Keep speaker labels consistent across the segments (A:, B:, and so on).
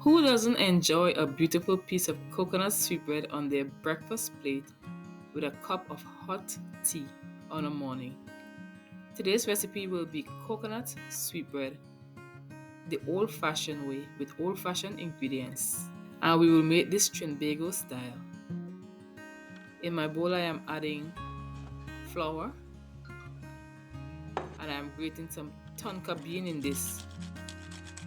A: Who doesn't enjoy a beautiful piece of coconut sweetbread on their breakfast plate with a cup of hot tea on a morning? Today's recipe will be coconut sweetbread the old fashioned way with old fashioned ingredients. And we will make this Trinbago style. In my bowl, I am adding flour and I'm grating some tonka bean in this.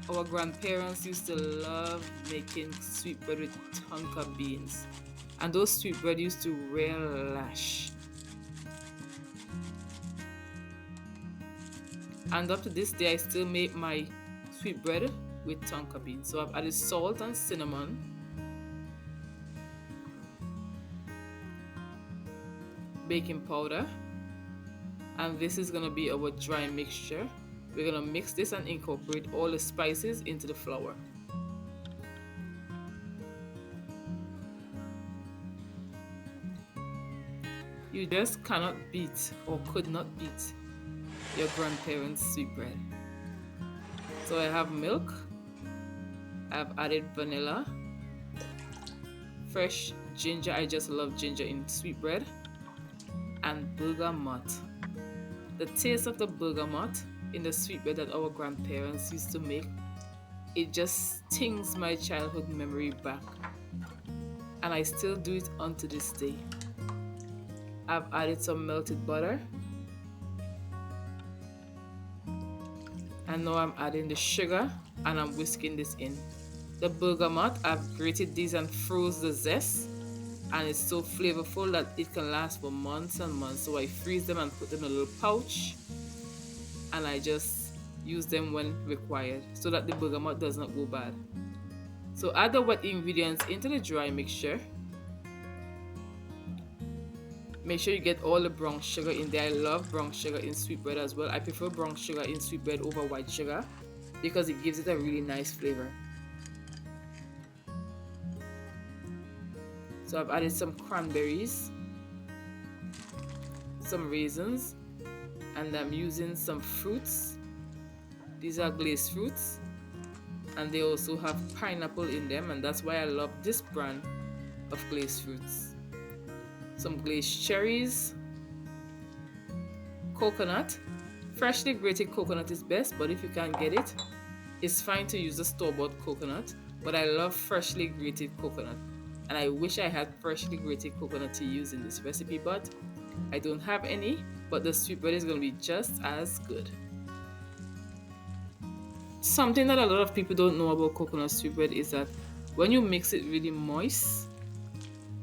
A: Our grandparents used to love making sweetbread with tonka beans, and those sweetbread used to relish. And up to this day, I still make my sweetbread with tonka beans. So I've added salt and cinnamon, baking powder, and this is gonna be our dry mixture. We're gonna mix this and incorporate all the spices into the flour. You just cannot beat or could not beat your grandparents' sweetbread. So I have milk, I've added vanilla, fresh ginger, I just love ginger in sweetbread, and bergamot. The taste of the bergamot in the sweetbread that our grandparents used to make, it just stings my childhood memory back. And I still do it unto this day. I've added some melted butter. And now I'm adding the sugar and I'm whisking this in. The bergamot, I've grated these and froze the zest, and it's so flavorful that it can last for months and months. So I freeze them and put them in a little pouch, and I just use them when required so that the bergamot does not go bad. So add the wet ingredients into the dry mixture. Make sure you get all the brown sugar in there. I love brown sugar in sweetbread as well. I prefer brown sugar in sweetbread over white sugar because it gives it a really nice flavor. So I've added some cranberries, some raisins, and I'm using some fruits. These are glazed fruits, and they also have pineapple in them, and that's why I love this brand of glazed fruits. Some glazed cherries, coconut. Freshly grated coconut is best, but if you can't get it, it's fine to use the store-bought coconut, but I love freshly grated coconut. And I wish I had freshly grated coconut to use in this recipe, but I don't have any, but the sweetbread is going to be just as good. Something that a lot of people don't know about coconut sweetbread is that when you mix it really moist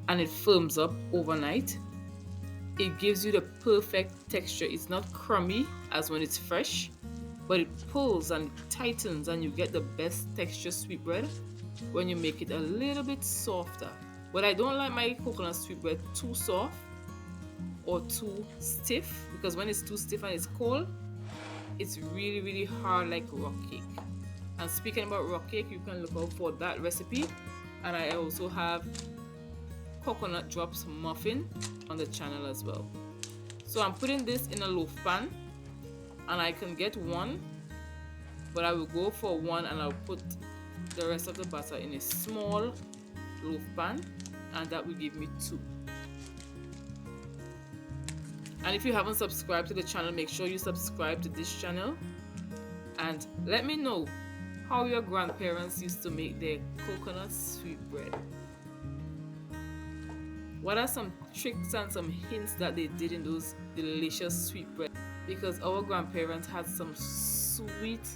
A: and it firms up overnight, it gives you the perfect texture. It's not crummy as when it's fresh, but it pulls and tightens and you get the best texture sweetbread when you make it a little bit softer. But I don't like my coconut sweetbread too soft or too stiff, because when it's too stiff and it's cold, it's really hard like rock cake. And speaking about rock cake, you can look out for that recipe. And I also have coconut drops muffin on the channel as well. So I'm putting this in a loaf pan, and I can get one, but I will go for one and I'll put the rest of the batter in a small loaf pan, and that will give me two. And if you haven't subscribed to the channel, make sure you subscribe to this channel and let me know how your grandparents used to make their coconut sweetbread. What are some tricks and some hints that they did in those delicious sweetbread? Because our grandparents had some sweet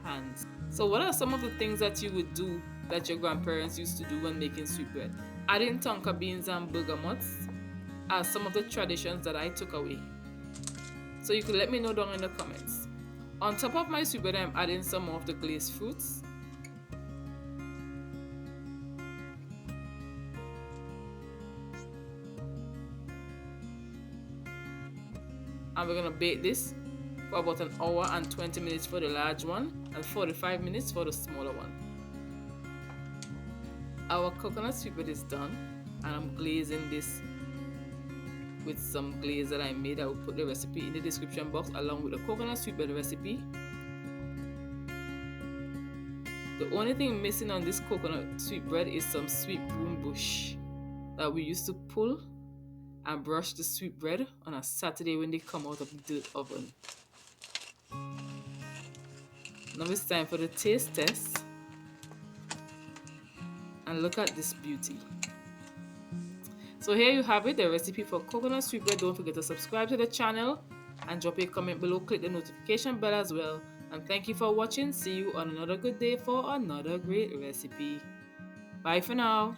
A: hands. So what are some of the things that you would do that your grandparents used to do when making sweetbread? Adding tonka beans and bergamots are some of the traditions that I took away. So you can let me know down in the comments. On top of my sweetbread, I'm adding some of the glazed fruits. And we're gonna bake this for about an hour and 20 minutes for the large one and 45 minutes for the smaller one. Our coconut sweetbread is done, and I'm glazing this with some glaze that I made. I will put the recipe in the description box along with the coconut sweetbread recipe. The only thing missing on this coconut sweetbread is some sweet broom bush that we used to pull and brush the sweetbread on a Saturday when they come out of the dirt oven. Now it's time for the taste test. And look at this beauty. So here you have it, the recipe for coconut sweetbread. Don't forget to subscribe to the channel and drop a comment below. Click the notification bell as well. And thank you for watching. See you on another good day for another great recipe. Bye for now.